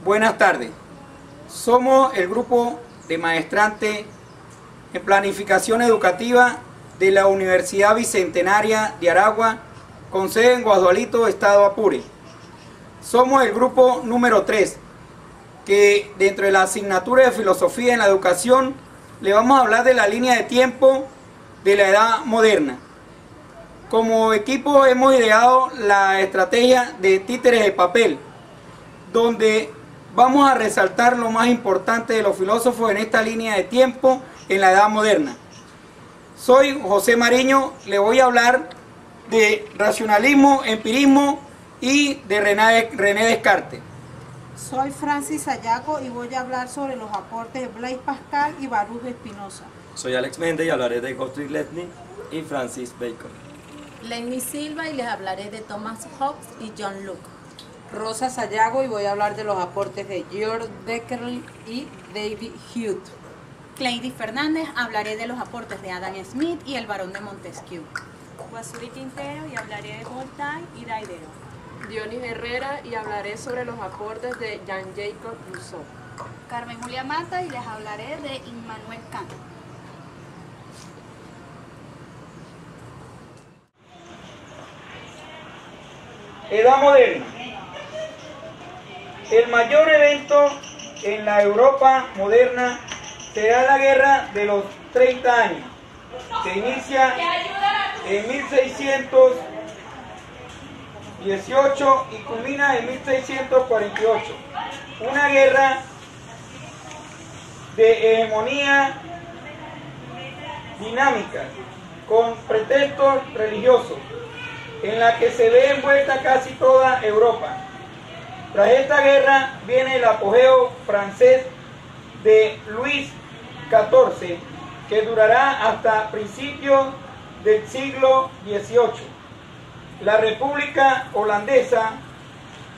Buenas tardes. Somos el grupo de maestrantes en planificación educativa de la Universidad Bicentenaria de Aragua, con sede en Guadualito, Estado Apure. Somos el grupo número 3, que dentro de la asignatura de Filosofía en la Educación le vamos a hablar de la línea de tiempo de la edad moderna. Como equipo hemos ideado la estrategia de títeres de papel, donde vamos a resaltar lo más importante de los filósofos en esta línea de tiempo en la edad moderna. Soy José Mariño, le voy a hablar de racionalismo, empirismo y de René Descartes. Soy Francis Sayago y voy a hablar sobre los aportes de Blaise Pascal y Baruch de Spinoza. Soy Alex Méndez y hablaré de Gottfried Leibniz y Francis Bacon. Lenny Silva y les hablaré de Thomas Hobbes y John Locke. Rosa Sayago y voy a hablar de los aportes de George Becquerel y David Hume. Cleidy Fernández, hablaré de los aportes de Adam Smith y el Barón de Montesquieu. Guasuri Quintero y hablaré de Voltaire y Diderot. Dionis Herrera y hablaré sobre los aportes de Jean-Jacques Rousseau. Carmen Julia Mata y les hablaré de Immanuel Kant. Edad moderna. El mayor evento en la Europa moderna será la Guerra de los 30 años. Se inicia en 1618 y culmina en 1648. Una guerra de hegemonía dinámica con pretextos religiosos, en la que se ve envuelta casi toda Europa. Tras esta guerra viene el apogeo francés de Luis XIV, que durará hasta principios del siglo XVIII. La República Holandesa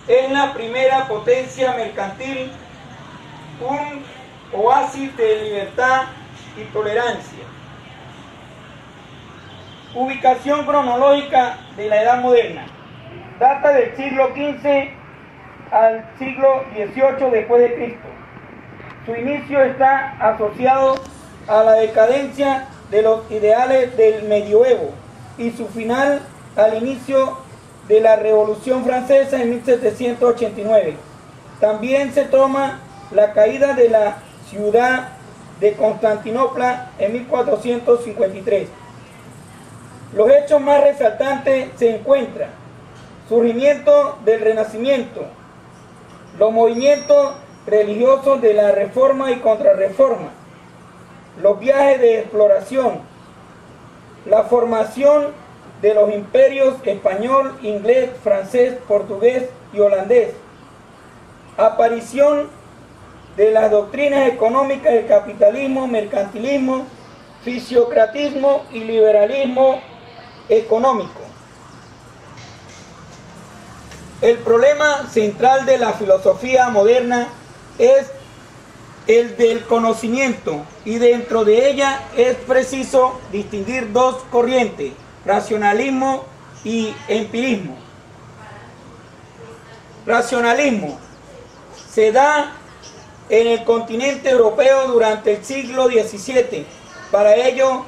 es la primera potencia mercantil, un oasis de libertad y tolerancia. Ubicación cronológica de la Edad Moderna. Data del siglo XV al siglo XVIII después de Cristo. Su inicio está asociado a la decadencia de los ideales del medioevo y su final al inicio de la Revolución Francesa en 1789. También se toma la caída de la ciudad de Constantinopla en 1453. Los hechos más resaltantes se encuentran: surgimiento del Renacimiento, los movimientos religiosos de la Reforma y Contrarreforma, los viajes de exploración, la formación de los imperios español, inglés, francés, portugués y holandés, aparición de las doctrinas económicas del capitalismo, mercantilismo, fisiocratismo y liberalismo económico. El problema central de la filosofía moderna es el del conocimiento, y dentro de ella es preciso distinguir dos corrientes: racionalismo y empirismo. Racionalismo se da en el continente europeo durante el siglo XVII. Para ello,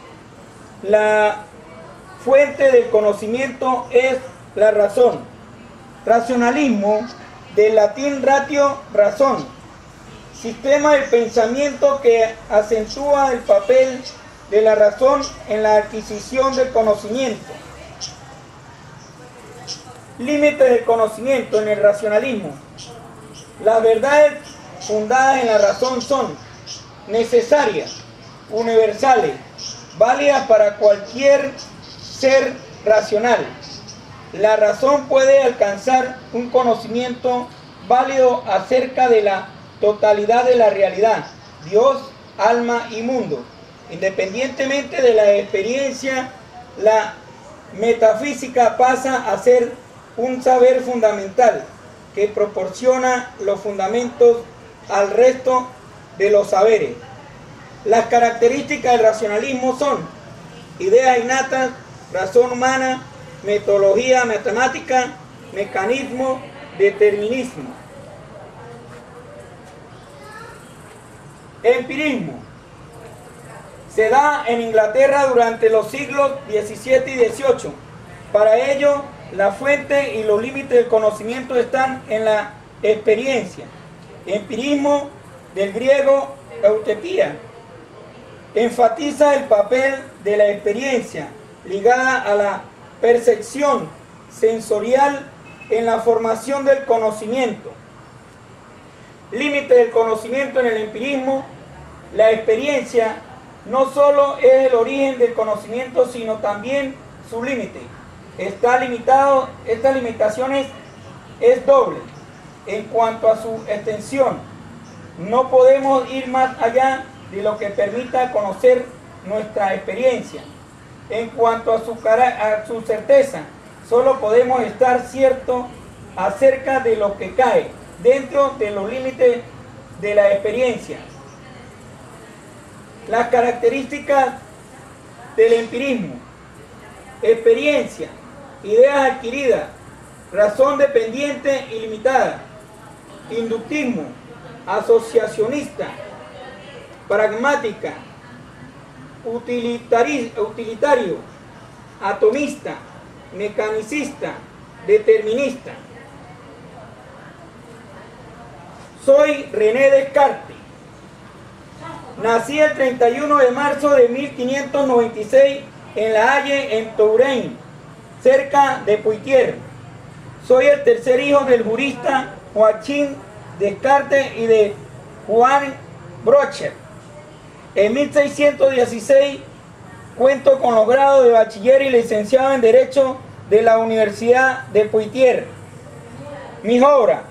la fuente del conocimiento es la razón. Racionalismo, del latín ratio, razón, sistema del pensamiento que acentúa el papel de la razón en la adquisición del conocimiento. Límites del conocimiento en el racionalismo. Las verdades fundadas en la razón son necesarias, universales, válidas para cualquier ser racional. La razón puede alcanzar un conocimiento válido acerca de la totalidad de la realidad, Dios, alma y mundo. Independientemente de la experiencia, la metafísica pasa a ser un saber fundamental que proporciona los fundamentos al resto de los saberes. Las características del racionalismo son ideas innatas, razón humana, metodología matemática, mecanismo, determinismo. Empirismo. Se da en Inglaterra durante los siglos XVII y XVIII. Para ello, la fuente y los límites del conocimiento están en la experiencia. Empirismo, del griego eutepía, enfatiza el papel de la experiencia ligada a la percepción sensorial en la formación del conocimiento. Límite del conocimiento en el empirismo. La experiencia no solo es el origen del conocimiento, sino también su límite. Esta limitación es doble en cuanto a su extensión. No podemos ir más allá de lo que permita conocer nuestra experiencia. En cuanto a su certeza, solo podemos estar ciertos acerca de lo que cae dentro de los límites de la experiencia. Las características del empirismo: experiencia, ideas adquiridas, razón dependiente y limitada, inductismo, asociacionista, pragmática, utilitario, atomista, mecanicista, determinista. Soy René Descartes. Nací el 31 de marzo de 1596 en La Haye, en Touraine, cerca de Poitiers. Soy el tercer hijo del jurista Joachim Descartes y de Juan Brocher. En 1616 cuento con los grados de bachiller y licenciado en Derecho de la Universidad de Poitiers. Mis obras: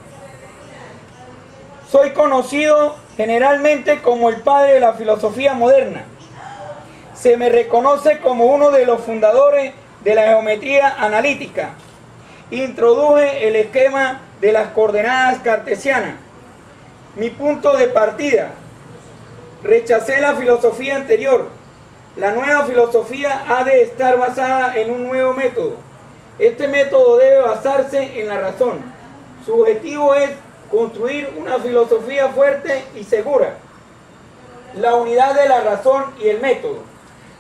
soy conocido generalmente como el padre de la filosofía moderna. Se me reconoce como uno de los fundadores de la geometría analítica. Introduje el esquema de las coordenadas cartesianas. Mi punto de partida: rechacé la filosofía anterior. La nueva filosofía ha de estar basada en un nuevo método. Este método debe basarse en la razón. Su objetivo es construir una filosofía fuerte y segura. La unidad de la razón y el método.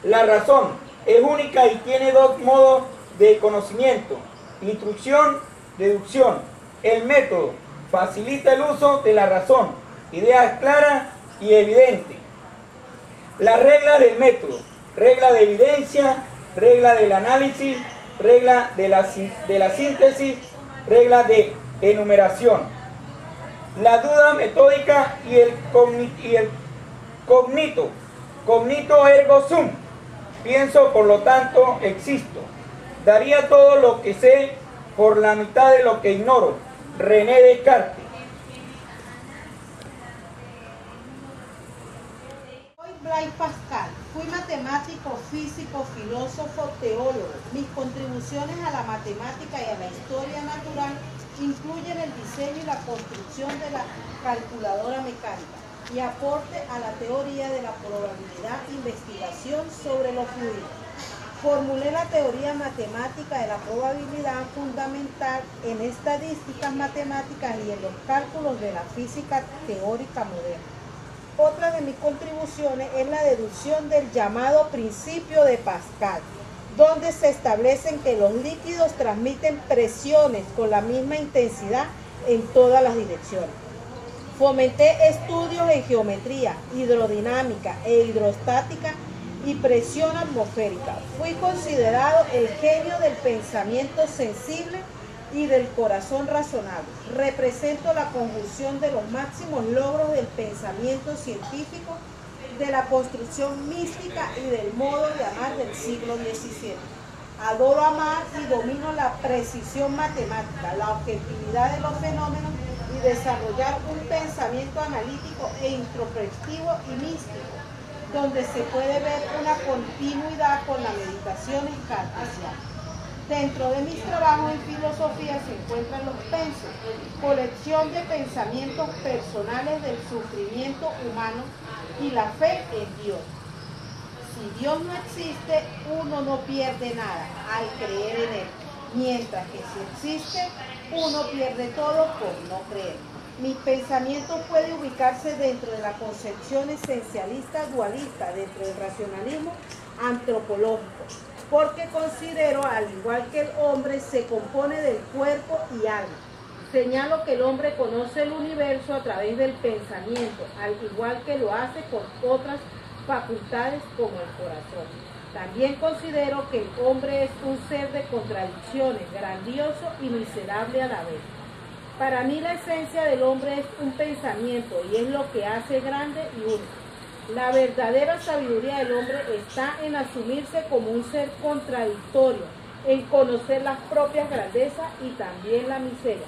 La razón es única y tiene dos modos de conocimiento: instrucción, deducción. El método facilita el uso de la razón, ideas claras y evidentes. Las reglas del método: regla de evidencia, regla del análisis, regla de la síntesis, regla de enumeración. La duda metódica y el cognito ergo sum. Pienso, por lo tanto existo. Daría todo lo que sé por la mitad de lo que ignoro. René Descartes. Soy Blaise Pascal. Fui matemático, físico, filósofo, teólogo. Mis contribuciones a la matemática y a la historia natural incluyen el diseño y la construcción de la calculadora mecánica y aporte a la teoría de la probabilidad, investigación sobre los fluidos. Formulé la teoría matemática de la probabilidad fundamental en estadísticas matemáticas y en los cálculos de la física teórica moderna. Otra de mis contribuciones es la deducción del llamado principio de Pascal, donde se establecen que los líquidos transmiten presiones con la misma intensidad en todas las direcciones. Fomenté estudios en geometría, hidrodinámica e hidrostática y presión atmosférica. Fui considerado el genio del pensamiento sensible y del corazón razonable. Represento la conjunción de los máximos logros del pensamiento científico, de la construcción mística y del modo de amar del siglo XVII. Adoro amar y domino la precisión matemática, la objetividad de los fenómenos y desarrollar un pensamiento analítico e introspectivo y místico, donde se puede ver una continuidad con la meditación cartesiana. Dentro de mis trabajos en filosofía se encuentran los pensos, colección de pensamientos personales del sufrimiento humano y la fe en Dios. Si Dios no existe, uno no pierde nada al creer en Él, mientras que si existe, uno pierde todo por no creer. Mi pensamiento puede ubicarse dentro de la concepción esencialista dualista, dentro del racionalismo antropológico, porque considero, al igual que el hombre, se compone del cuerpo y alma. Señalo que el hombre conoce el universo a través del pensamiento, al igual que lo hace con otras facultades como el corazón. También considero que el hombre es un ser de contradicciones, grandioso y miserable a la vez. Para mí la esencia del hombre es un pensamiento y es lo que hace grande y único. La verdadera sabiduría del hombre está en asumirse como un ser contradictorio, en conocer las propias grandezas y también la miseria.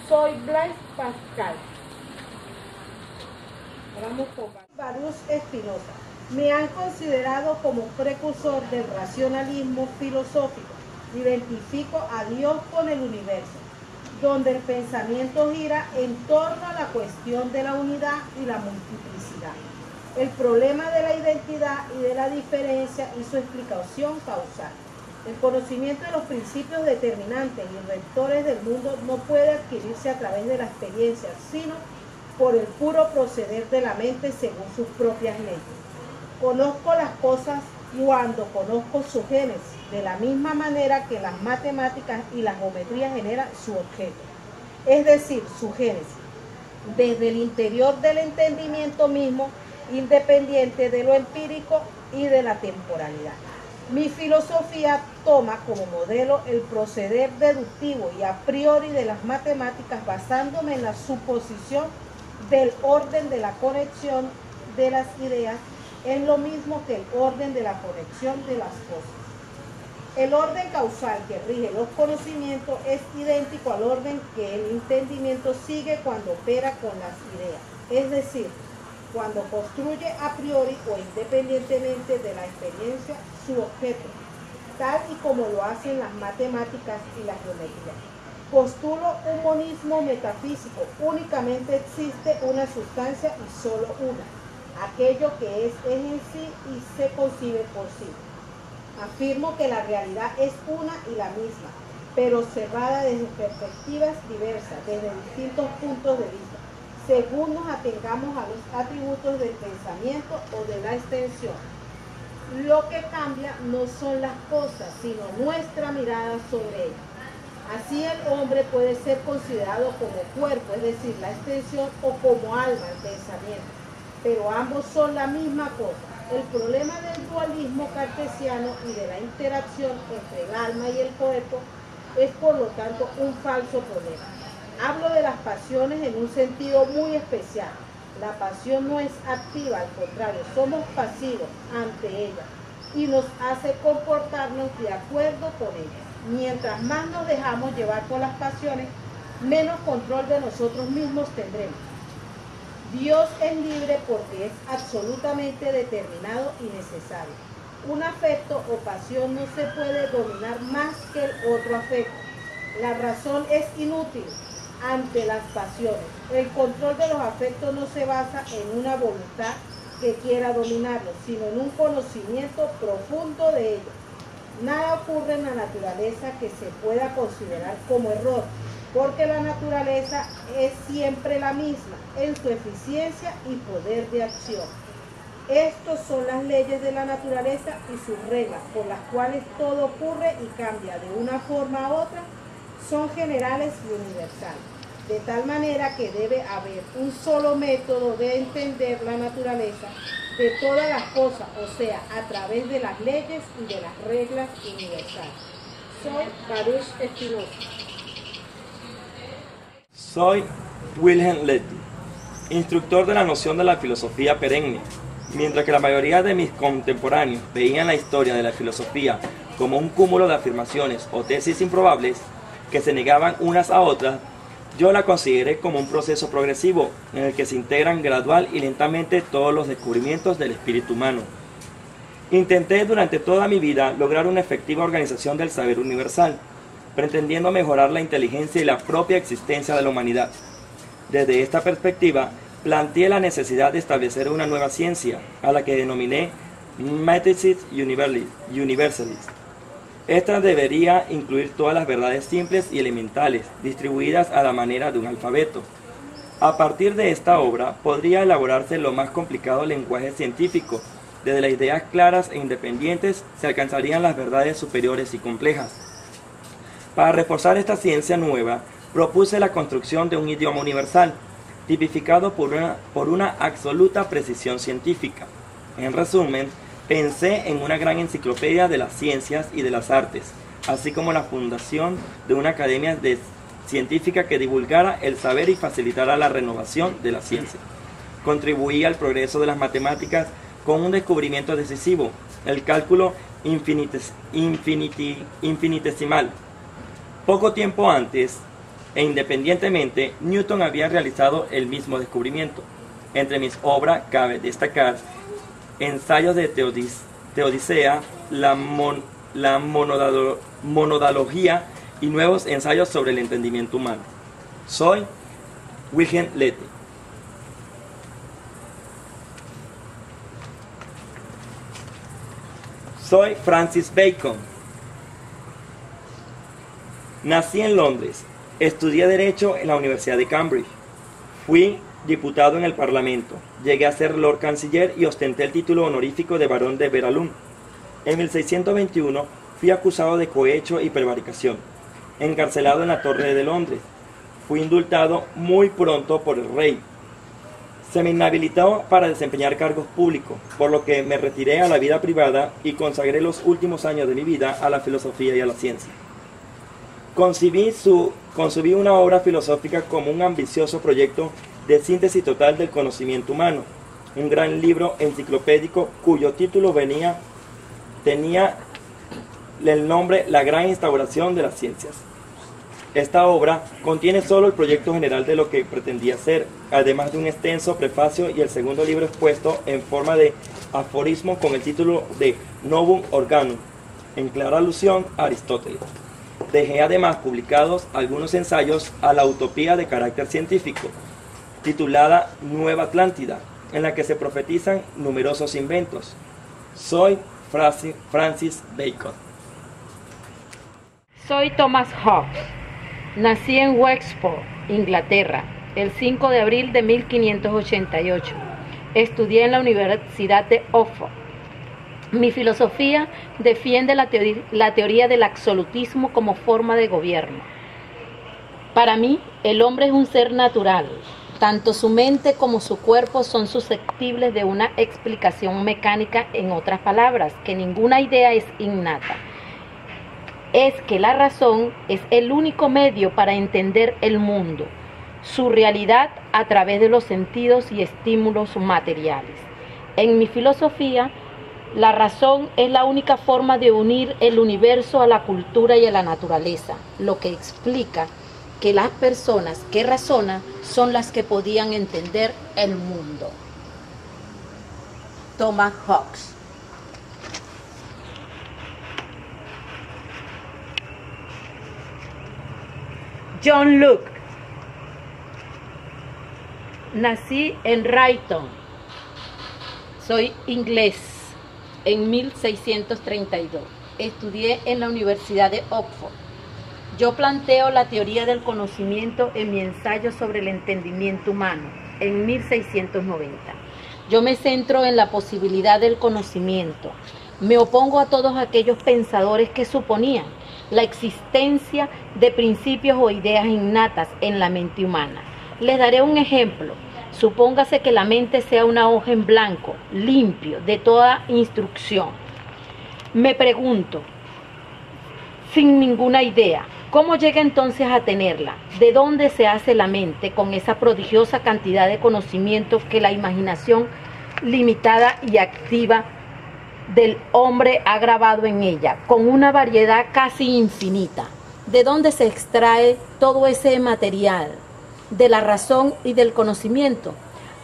Soy Blaise Pascal. Vamos con Baruch Spinoza. Me han considerado como precursor del racionalismo filosófico. Identifico a Dios con el universo, donde el pensamiento gira en torno a la cuestión de la unidad y la multiplicidad. El problema de la identidad y de la diferencia y su explicación causal. El conocimiento de los principios determinantes y rectores del mundo no puede adquirirse a través de la experiencia, sino por el puro proceder de la mente según sus propias leyes. Conozco las cosas cuando conozco su génesis, de la misma manera que las matemáticas y la geometría generan su objeto, es decir, su génesis, desde el interior del entendimiento mismo, independiente de lo empírico y de la temporalidad. Mi filosofía toma como modelo el proceder deductivo y a priori de las matemáticas, basándome en la suposición del orden de la conexión de las ideas, es lo mismo que el orden de la conexión de las cosas. El orden causal que rige los conocimientos es idéntico al orden que el entendimiento sigue cuando opera con las ideas, es decir, cuando construye a priori o independientemente de la experiencia su objeto, tal y como lo hacen las matemáticas y la geometría. Postulo un monismo metafísico, únicamente existe una sustancia y solo una, aquello que es en sí y se concibe por sí. Afirmo que la realidad es una y la misma, pero cerrada desde perspectivas diversas, desde distintos puntos de vista, según nos atengamos a los atributos del pensamiento o de la extensión. Lo que cambia no son las cosas, sino nuestra mirada sobre ellas. Así el hombre puede ser considerado como cuerpo, es decir, la extensión, o como alma, el pensamiento, pero ambos son la misma cosa. El problema del dualismo cartesiano y de la interacción entre el alma y el cuerpo es, por lo tanto, un falso problema. Hablo de las pasiones en un sentido muy especial. La pasión no es activa, al contrario, somos pasivos ante ella y nos hace comportarnos de acuerdo con ella. Mientras más nos dejamos llevar por las pasiones, menos control de nosotros mismos tendremos. Dios es libre porque es absolutamente determinado y necesario. Un afecto o pasión no se puede dominar más que el otro afecto. La razón es inútil ante las pasiones. El control de los afectos no se basa en una voluntad que quiera dominarlos, sino en un conocimiento profundo de ellos. Nada ocurre en la naturaleza que se pueda considerar como error, porque la naturaleza es siempre la misma en su eficiencia y poder de acción. Estas son las leyes de la naturaleza y sus reglas, por las cuales todo ocurre y cambia de una forma a otra, son generales y universales, de tal manera que debe haber un solo método de entender la naturaleza de todas las cosas, o sea, a través de las leyes y de las reglas universales. Soy Baruch Spinoza. Soy Wilhelm Letti, instructor de la noción de la filosofía perenne. Mientras que la mayoría de mis contemporáneos veían la historia de la filosofía como un cúmulo de afirmaciones o tesis improbables que se negaban unas a otras, yo la consideré como un proceso progresivo en el que se integran gradual y lentamente todos los descubrimientos del espíritu humano. Intenté durante toda mi vida lograr una efectiva organización del saber universal, pretendiendo mejorar la inteligencia y la propia existencia de la humanidad. Desde esta perspectiva, planteé la necesidad de establecer una nueva ciencia, a la que denominé Metaphysics Universalis. Esta debería incluir todas las verdades simples y elementales, distribuidas a la manera de un alfabeto. A partir de esta obra podría elaborarse lo más complicado lenguaje científico. Desde las ideas claras e independientes se alcanzarían las verdades superiores y complejas. Para reforzar esta ciencia nueva, propuse la construcción de un idioma universal, tipificado por una absoluta precisión científica. En resumen, pensé en una gran enciclopedia de las ciencias y de las artes, así como la fundación de una academia científica que divulgara el saber y facilitara la renovación de la ciencia. Contribuí al progreso de las matemáticas con un descubrimiento decisivo, el cálculo infinitesimal. Poco tiempo antes, e independientemente, Newton había realizado el mismo descubrimiento. Entre mis obras cabe destacar ensayos de Teodicea, la monodalogía y nuevos ensayos sobre el entendimiento humano. Soy Wilhelm Lette. Soy Francis Bacon. Nací en Londres. Estudié Derecho en la Universidad de Cambridge. Fui diputado en el Parlamento. Llegué a ser Lord Canciller y ostenté el título honorífico de Barón de Veralun. En 1621 fui acusado de cohecho y prevaricación, encarcelado en la Torre de Londres. Fui indultado muy pronto por el rey. Se me inhabilitó para desempeñar cargos públicos, por lo que me retiré a la vida privada y consagré los últimos años de mi vida a la filosofía y a la ciencia. Concebí una obra filosófica como un ambicioso proyecto de síntesis total del conocimiento humano, un gran libro enciclopédico cuyo título tenía el nombre La Gran Instauración de las Ciencias. Esta obra contiene solo el proyecto general de lo que pretendía ser, además de un extenso prefacio y el segundo libro expuesto en forma de aforismo con el título de Novum Organum, en clara alusión a Aristóteles. Dejé además publicados algunos ensayos a la utopía de carácter científico, titulada Nueva Atlántida, en la que se profetizan numerosos inventos. Soy Francis Bacon. Soy Thomas Hobbes. Nací en Wexford, Inglaterra, el 5 de abril de 1588. Estudié en la Universidad de Oxford. Mi filosofía defiende la teoría del absolutismo como forma de gobierno. Para mí, el hombre es un ser natural. Tanto su mente como su cuerpo son susceptibles de una explicación mecánica, en otras palabras, que ninguna idea es innata. Es que la razón es el único medio para entender el mundo, su realidad a través de los sentidos y estímulos materiales. En mi filosofía, la razón es la única forma de unir el universo a la cultura y a la naturaleza, lo que explica que las personas que razonan son las que podían entender el mundo. Thomas Hobbes. John Locke. Nací en Brighton. Soy inglés. En 1632. Estudié en la Universidad de Oxford. Yo planteo la teoría del conocimiento en mi ensayo sobre el entendimiento humano, en 1690. Yo me centro en la posibilidad del conocimiento. Me opongo a todos aquellos pensadores que suponían la existencia de principios o ideas innatas en la mente humana. Les daré un ejemplo. Supóngase que la mente sea una hoja en blanco, limpio, de toda instrucción. Me pregunto, sin ninguna idea, ¿cómo llega entonces a tenerla? ¿De dónde se hace la mente con esa prodigiosa cantidad de conocimientos que la imaginación limitada y activa del hombre ha grabado en ella, con una variedad casi infinita? ¿De dónde se extrae todo ese material? ¿De la razón y del conocimiento?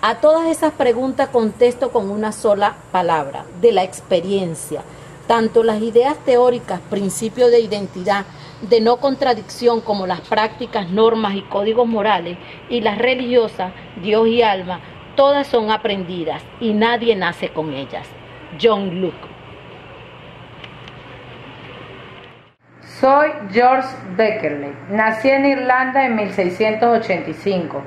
A todas esas preguntas contesto con una sola palabra: de la experiencia. Tanto las ideas teóricas, principios de identidad, de no contradicción, como las prácticas, normas y códigos morales, y las religiosas, Dios y alma, todas son aprendidas y nadie nace con ellas. John Locke. Soy George Beckerley. Nací en Irlanda en 1685.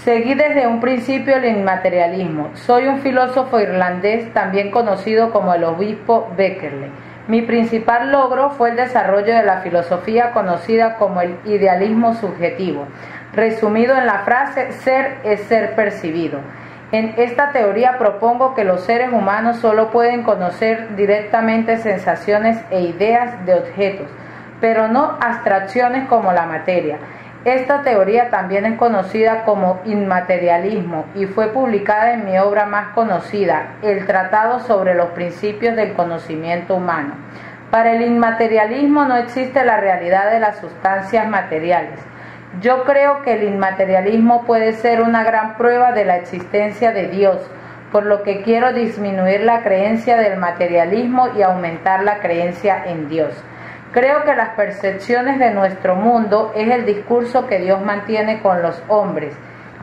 Seguí desde un principio el inmaterialismo. Soy un filósofo irlandés, también conocido como el obispo Beckerley. Mi principal logro fue el desarrollo de la filosofía conocida como el idealismo subjetivo, resumido en la frase ser es ser percibido. En esta teoría propongo que los seres humanos solo pueden conocer directamente sensaciones e ideas de objetos, pero no abstracciones como la materia. Esta teoría también es conocida como inmaterialismo y fue publicada en mi obra más conocida, el Tratado sobre los Principios del Conocimiento Humano. Para el inmaterialismo no existe la realidad de las sustancias materiales. Yo creo que el inmaterialismo puede ser una gran prueba de la existencia de Dios, por lo que quiero disminuir la creencia del materialismo y aumentar la creencia en Dios. Creo que las percepciones de nuestro mundo es el discurso que Dios mantiene con los hombres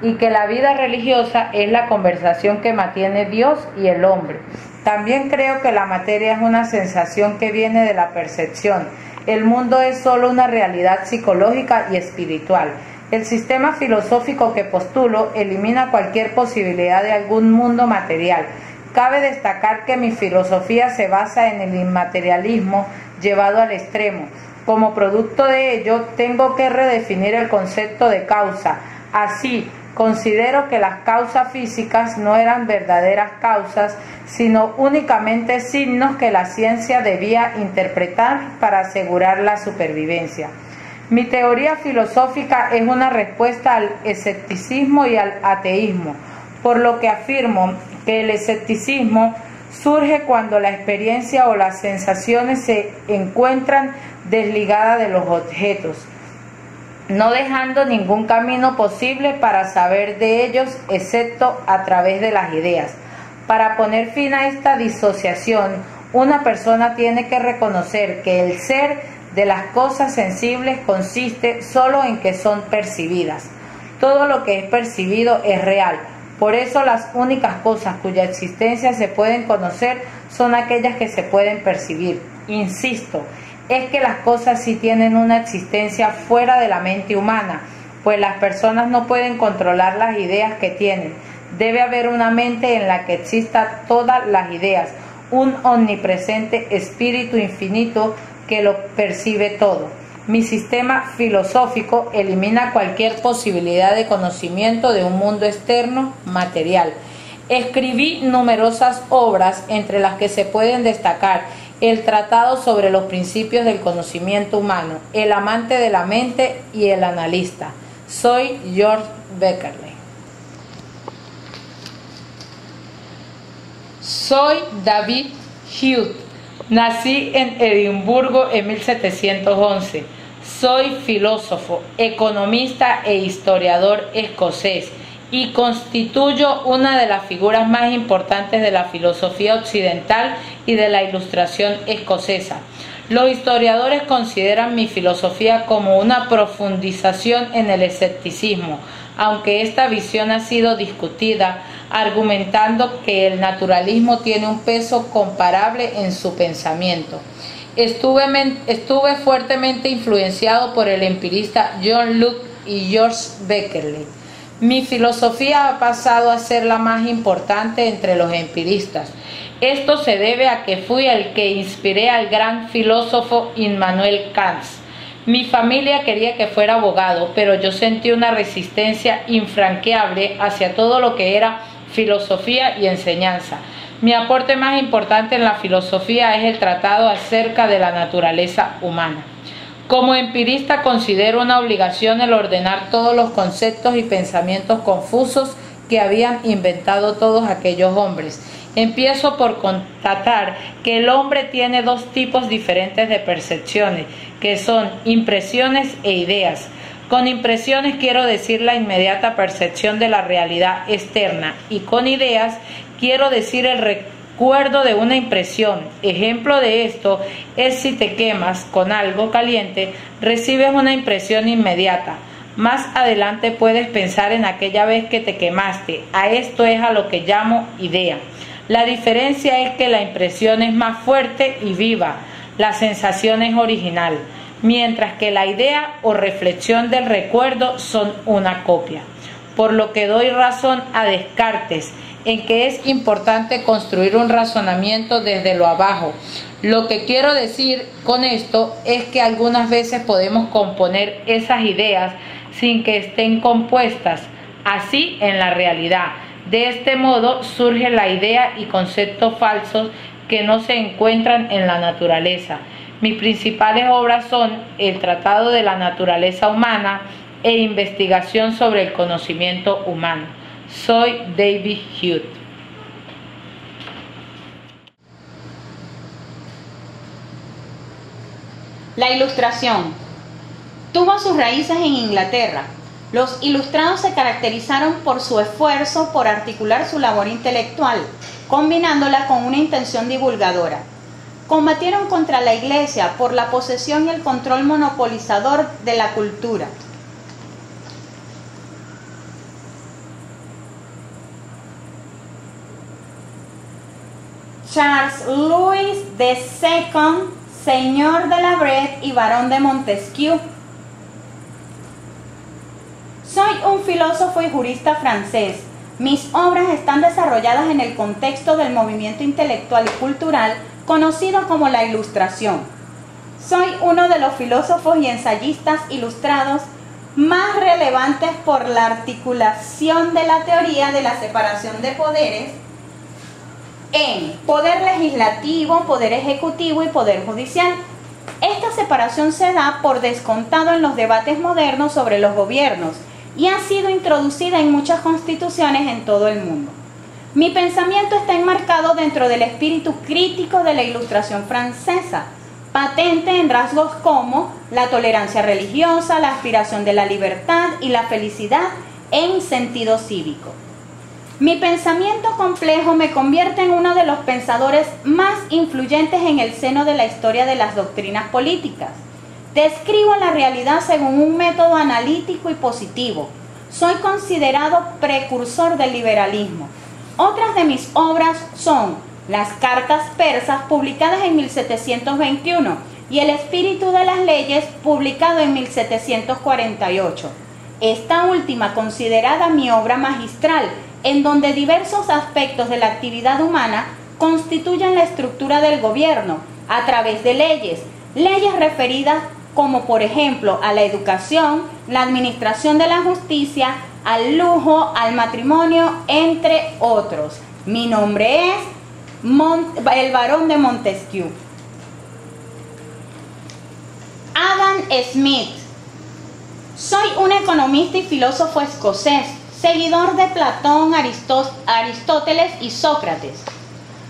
y que la vida religiosa es la conversación que mantiene Dios y el hombre. También creo que la materia es una sensación que viene de la percepción. El mundo es solo una realidad psicológica y espiritual. El sistema filosófico que postulo elimina cualquier posibilidad de algún mundo material. Cabe destacar que mi filosofía se basa en el inmaterialismo llevado al extremo. Como producto de ello, tengo que redefinir el concepto de causa. Así, considero que las causas físicas no eran verdaderas causas, sino únicamente signos que la ciencia debía interpretar para asegurar la supervivencia. Mi teoría filosófica es una respuesta al escepticismo y al ateísmo, por lo que afirmo que el escepticismo surge cuando la experiencia o las sensaciones se encuentran desligadas de los objetos, no dejando ningún camino posible para saber de ellos excepto a través de las ideas. Para poner fin a esta disociación, una persona tiene que reconocer que el ser de las cosas sensibles consiste solo en que son percibidas. Todo lo que es percibido es real. Por eso las únicas cosas cuya existencia se pueden conocer son aquellas que se pueden percibir. Insisto, es que las cosas sí tienen una existencia fuera de la mente humana, pues las personas no pueden controlar las ideas que tienen. Debe haber una mente en la que existan todas las ideas, un omnipresente espíritu infinito que lo percibe todo. Mi sistema filosófico elimina cualquier posibilidad de conocimiento de un mundo externo material. Escribí numerosas obras, entre las que se pueden destacar el Tratado sobre los Principios del Conocimiento Humano, El amante de la mente y El analista. Soy George Beckerley. Soy David Hume. Nací en Edimburgo en 1711. Soy filósofo, economista e historiador escocés y constituyo una de las figuras más importantes de la filosofía occidental y de la Ilustración escocesa. Los historiadores consideran mi filosofía como una profundización en el escepticismo, aunque esta visión ha sido discutida, argumentando que el naturalismo tiene un peso comparable en su pensamiento. Estuve fuertemente influenciado por el empirista John Locke y George Beckerley. Mi filosofía ha pasado a ser la más importante entre los empiristas. Esto se debe a que fui el que inspiré al gran filósofo Immanuel Kant. Mi familia quería que fuera abogado, pero yo sentí una resistencia infranqueable hacia todo lo que era filosofía y enseñanza. Mi aporte más importante en la filosofía es el tratado acerca de la naturaleza humana. Como empirista considero una obligación el ordenar todos los conceptos y pensamientos confusos que habían inventado todos aquellos hombres. Empiezo por constatar que el hombre tiene dos tipos diferentes de percepciones, que son impresiones e ideas. Con impresiones quiero decir la inmediata percepción de la realidad externa y con ideas quiero decir el recuerdo de una impresión. Ejemplo de esto es si te quemas con algo caliente, recibes una impresión inmediata. Más adelante puedes pensar en aquella vez que te quemaste. A esto es a lo que llamo idea. La diferencia es que la impresión es más fuerte y viva, la sensación es original, mientras que la idea o reflexión del recuerdo son una copia. por lo que doy razón a Descartes en que es importante construir un razonamiento desde lo abajo. Lo que quiero decir con esto es que algunas veces podemos componer esas ideas sin que estén compuestas así en la realidad. De este modo surge la idea y conceptos falsos que no se encuentran en la naturaleza. Mis principales obras son el Tratado de la Naturaleza Humana e Investigación sobre el Conocimiento Humano. Soy David Hume. La Ilustración tuvo sus raíces en Inglaterra. Los ilustrados se caracterizaron por su esfuerzo por articular su labor intelectual, combinándola con una intención divulgadora. Combatieron contra la Iglesia por la posesión y el control monopolizador de la cultura. Charles Louis II, señor de la Brede y barón de Montesquieu. Soy un filósofo y jurista francés. Mis obras están desarrolladas en el contexto del movimiento intelectual y cultural conocido como la Ilustración. Soy uno de los filósofos y ensayistas ilustrados más relevantes por la articulación de la teoría de la separación de poderes en poder legislativo, poder ejecutivo y poder judicial. Esta separación se da por descontado en los debates modernos sobre los gobiernos y ha sido introducida en muchas constituciones en todo el mundo. Mi pensamiento está enmarcado dentro del espíritu crítico de la Ilustración francesa, patente en rasgos como la tolerancia religiosa, la aspiración de la libertad y la felicidad en sentido cívico. Mi pensamiento complejo me convierte en uno de los pensadores más influyentes en el seno de la historia de las doctrinas políticas. Describo la realidad según un método analítico y positivo. Soy considerado precursor del liberalismo. Otras de mis obras son Las Cartas Persas, publicadas en 1721, y El Espíritu de las Leyes, publicado en 1748. Esta última considerada mi obra magistral, en donde diversos aspectos de la actividad humana constituyen la estructura del gobierno a través de leyes referidas como por ejemplo a la educación, la administración de la justicia, al lujo, al matrimonio, entre otros. Mi nombre es el barón de Montesquieu. Adam Smith. Soy un economista y filósofo escocés, seguidor de Platón, Aristóteles y Sócrates.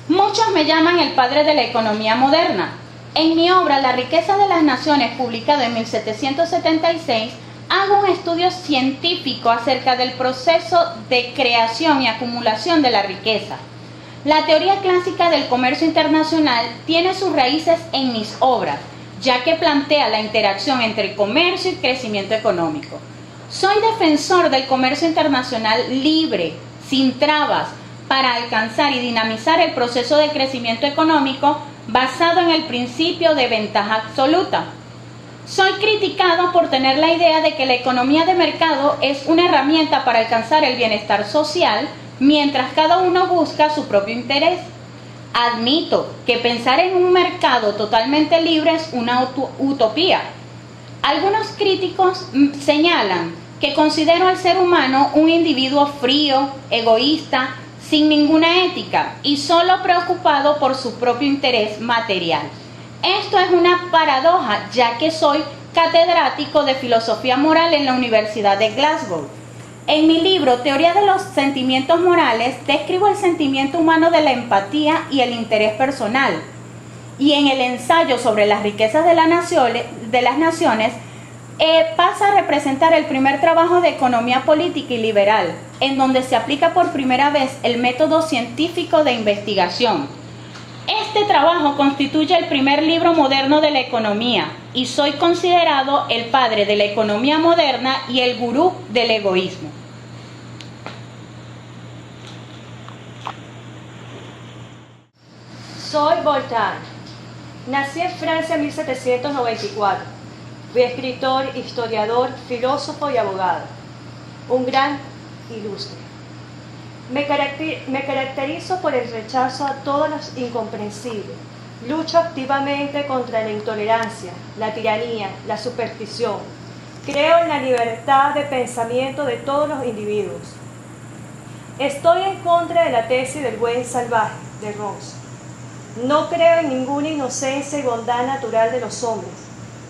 Muchos me llaman el padre de la economía moderna. En mi obra La riqueza de las naciones, publicado en 1776, hago un estudio científico acerca del proceso de creación y acumulación de la riqueza. La teoría clásica del comercio internacional tiene sus raíces en mis obras, ya que plantea la interacción entre comercio y crecimiento económico. Soy defensor del comercio internacional libre, sin trabas, para alcanzar y dinamizar el proceso de crecimiento económico basado en el principio de ventaja absoluta. Soy criticado por tener la idea de que la economía de mercado es una herramienta para alcanzar el bienestar social, mientras cada uno busca su propio interés. Admito que pensar en un mercado totalmente libre es una utopía. Algunos críticos señalan que considero al ser humano un individuo frío, egoísta, sin ninguna ética y solo preocupado por su propio interés material. Esto es una paradoja, ya que soy catedrático de filosofía moral en la Universidad de Glasgow. En mi libro Teoría de los Sentimientos Morales describo el sentimiento humano de la empatía y el interés personal. Y en el ensayo sobre las riquezas de las naciones pasa a representar el primer trabajo de economía política y liberal, en donde se aplica por primera vez el método científico de investigación. Este trabajo constituye el primer libro moderno de la economía y soy considerado el padre de la economía moderna y el gurú del egoísmo. Soy Voltaire. Nací en Francia en 1794. Fui escritor, historiador, filósofo y abogado. Un gran ilustre. Me caracterizo por el rechazo a todo lo incomprensible. Lucho activamente contra la intolerancia, la tiranía, la superstición. Creo en la libertad de pensamiento de todos los individuos. Estoy en contra de la tesis del buen salvaje de Rawls. No creo en ninguna inocencia y bondad natural de los hombres.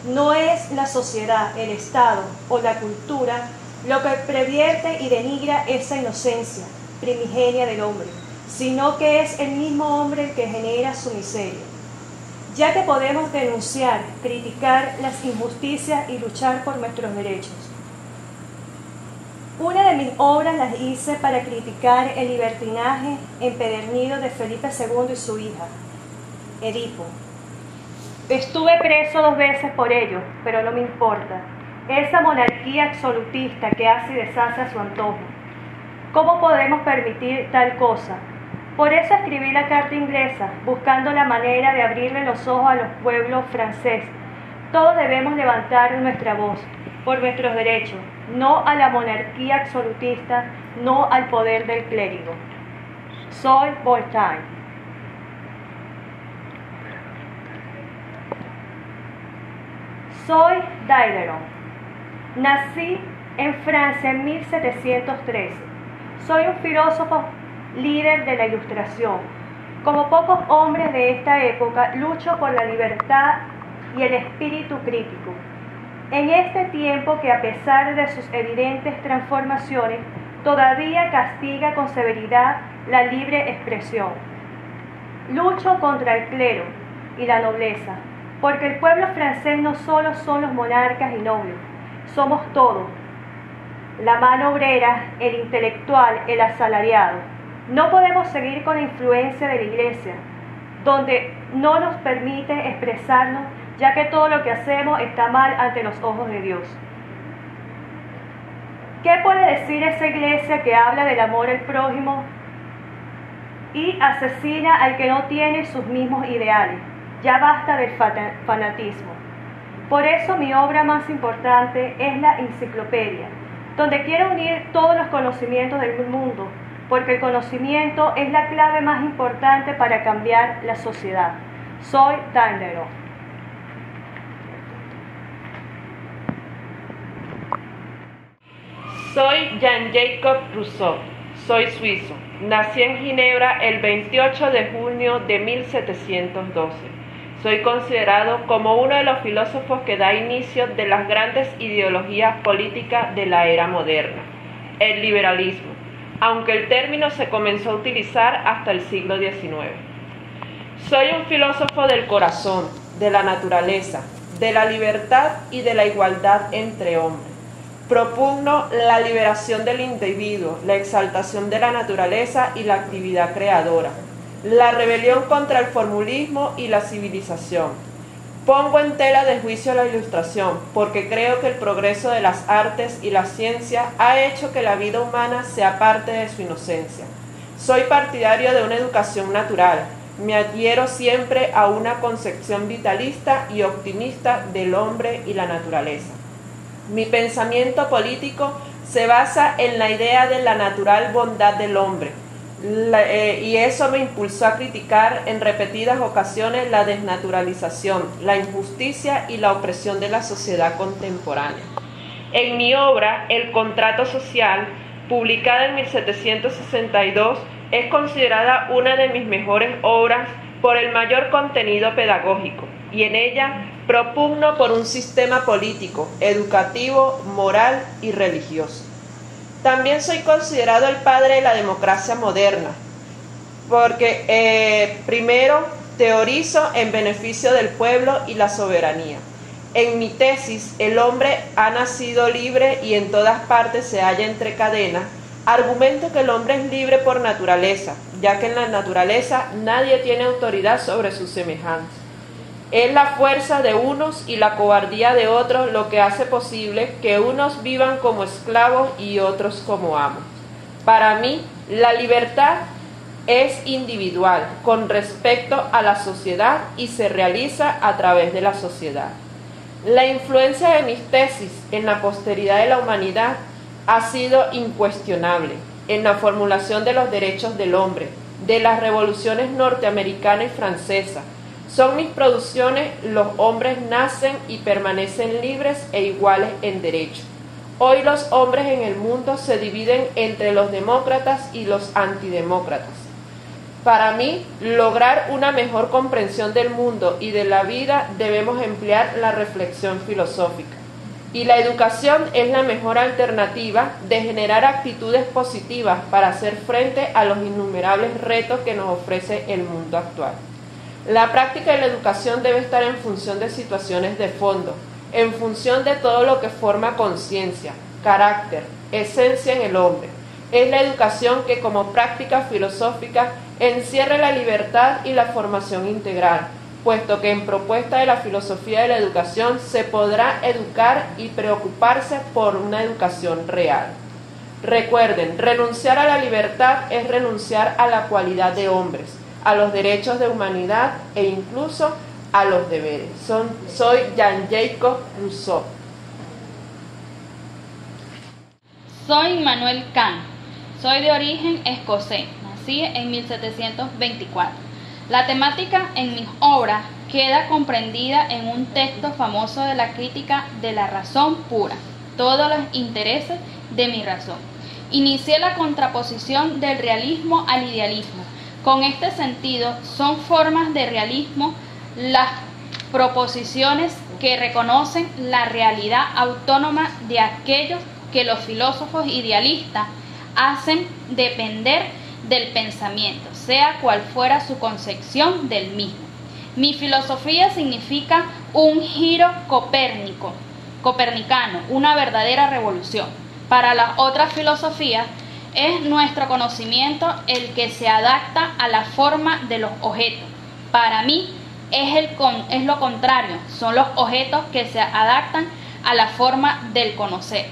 No es la sociedad, el Estado o la cultura lo que pervierte y denigra esa inocencia primigenia del hombre, sino que es el mismo hombre el que genera su miseria. Ya que podemos denunciar, criticar las injusticias y luchar por nuestros derechos. Una de mis obras las hice para criticar el libertinaje empedernido de Felipe II y su hija, Edipo. Estuve preso 2 veces por ello, pero no me importa. Esa monarquía absolutista que hace y deshace a su antojo. ¿Cómo podemos permitir tal cosa? Por eso escribí la carta inglesa, buscando la manera de abrirle los ojos a los pueblos franceses. Todos debemos levantar nuestra voz por nuestros derechos, no a la monarquía absolutista, no al poder del clérigo. Soy Voltaire. Soy Diderot. Nací en Francia en 1713. Soy un filósofo líder de la Ilustración. Como pocos hombres de esta época, lucho por la libertad y el espíritu crítico. En este tiempo que, a pesar de sus evidentes transformaciones, todavía castiga con severidad la libre expresión. Lucho contra el clero y la nobleza, porque el pueblo francés no solo son los monarcas y nobles, somos todos. La mano obrera, el intelectual, el asalariado. No podemos seguir con la influencia de la Iglesia, donde no nos permite expresarnos, ya que todo lo que hacemos está mal ante los ojos de Dios. ¿Qué puede decir esa Iglesia que habla del amor al prójimo y asesina al que no tiene sus mismos ideales? Ya basta del fanatismo. Por eso mi obra más importante es la enciclopedia, donde quiero unir todos los conocimientos del mundo, porque el conocimiento es la clave más importante para cambiar la sociedad. Soy Diderot. Soy Jean-Jacques Rousseau. Soy suizo. Nací en Ginebra el 28 de junio de 1712. Soy considerado como uno de los filósofos que da inicio de las grandes ideologías políticas de la era moderna, el liberalismo, aunque el término se comenzó a utilizar hasta el siglo XIX. Soy un filósofo del corazón, de la naturaleza, de la libertad y de la igualdad entre hombres. Propugno la liberación del individuo, la exaltación de la naturaleza y la actividad creadora, la rebelión contra el formulismo y la civilización. Pongo en tela de juicio la Ilustración, porque creo que el progreso de las artes y la ciencia ha hecho que la vida humana sea parte de su inocencia. Soy partidario de una educación natural. Me adhiero siempre a una concepción vitalista y optimista del hombre y la naturaleza. Mi pensamiento político se basa en la idea de la natural bondad del hombre, y eso me impulsó a criticar en repetidas ocasiones la desnaturalización, la injusticia y la opresión de la sociedad contemporánea. En mi obra, El contrato social, publicada en 1762, es considerada una de mis mejores obras por el mayor contenido pedagógico, y en ella propugno por un sistema político, educativo, moral y religioso. También soy considerado el padre de la democracia moderna, porque primero teorizo en beneficio del pueblo y la soberanía. En mi tesis, El hombre ha nacido libre y en todas partes se halla entre cadenas, argumento que el hombre es libre por naturaleza, ya que en la naturaleza nadie tiene autoridad sobre sus semejantes. Es la fuerza de unos y la cobardía de otros lo que hace posible que unos vivan como esclavos y otros como amos. Para mí, la libertad es individual con respecto a la sociedad y se realiza a través de la sociedad. La influencia de mis tesis en la posteridad de la humanidad ha sido incuestionable en la formulación de los derechos del hombre, de las revoluciones norteamericana y francesa. Son mis producciones, los hombres nacen y permanecen libres e iguales en derecho. Hoy los hombres en el mundo se dividen entre los demócratas y los antidemócratas. Para mí, lograr una mejor comprensión del mundo y de la vida debemos emplear la reflexión filosófica. Y la educación es la mejor alternativa de generar actitudes positivas para hacer frente a los innumerables retos que nos ofrece el mundo actual. La práctica de la educación debe estar en función de situaciones de fondo, en función de todo lo que forma conciencia, carácter, esencia en el hombre. Es la educación que como práctica filosófica encierra la libertad y la formación integral, puesto que en propuesta de la filosofía de la educación se podrá educar y preocuparse por una educación real. Recuerden, renunciar a la libertad es renunciar a la cualidad de hombres, a los derechos de humanidad e incluso a los deberes. Soy Jean-Jacob Rousseau. Soy Immanuel Kant. Soy de origen escocés. Nací en 1724. La temática en mis obras queda comprendida en un texto famoso de la crítica de la razón pura, todos los intereses de mi razón. Inicié la contraposición del realismo al idealismo. Con este sentido, son formas de realismo las proposiciones que reconocen la realidad autónoma de aquellos que los filósofos idealistas hacen depender del pensamiento, sea cual fuera su concepción del mismo. Mi filosofía significa un giro copernicano, una verdadera revolución. Para las otras filosofías, es nuestro conocimiento el que se adapta a la forma de los objetos. Para mí es lo contrario, son los objetos que se adaptan a la forma del conocer.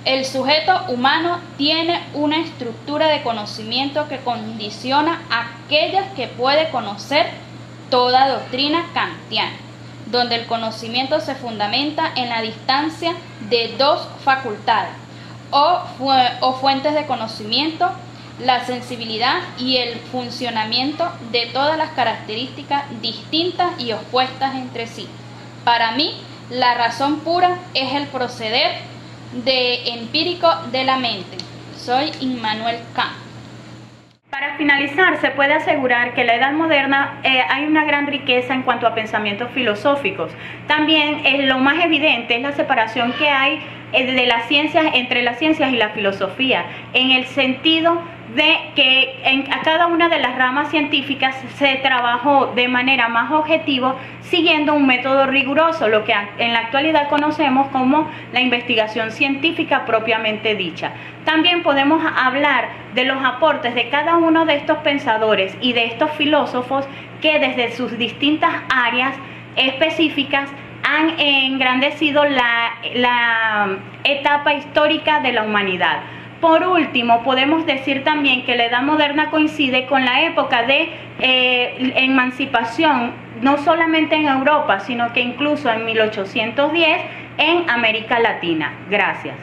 El sujeto humano tiene una estructura de conocimiento que condiciona aquellas que puede conocer toda doctrina kantiana, donde el conocimiento se fundamenta en la distancia de dos facultades o fuentes de conocimiento, la sensibilidad y el funcionamiento de todas las características distintas y opuestas entre sí. Para mí, la razón pura es el proceder empírico de la mente. Soy Immanuel Kant. Para finalizar, se puede asegurar que en la Edad Moderna hay una gran riqueza en cuanto a pensamientos filosóficos. También lo más evidente es la separación que hay de las ciencias, entre las ciencias y la filosofía, en el sentido de que a cada una de las ramas científicas se trabajó de manera más objetiva, siguiendo un método riguroso, lo que en la actualidad conocemos como la investigación científica propiamente dicha. También podemos hablar de los aportes de cada uno de estos pensadores y de estos filósofos que desde sus distintas áreas específicas han engrandecido la etapa histórica de la humanidad. Por último, podemos decir también que la Edad Moderna coincide con la época de emancipación, no solamente en Europa, sino que incluso en 1810 en América Latina. Gracias.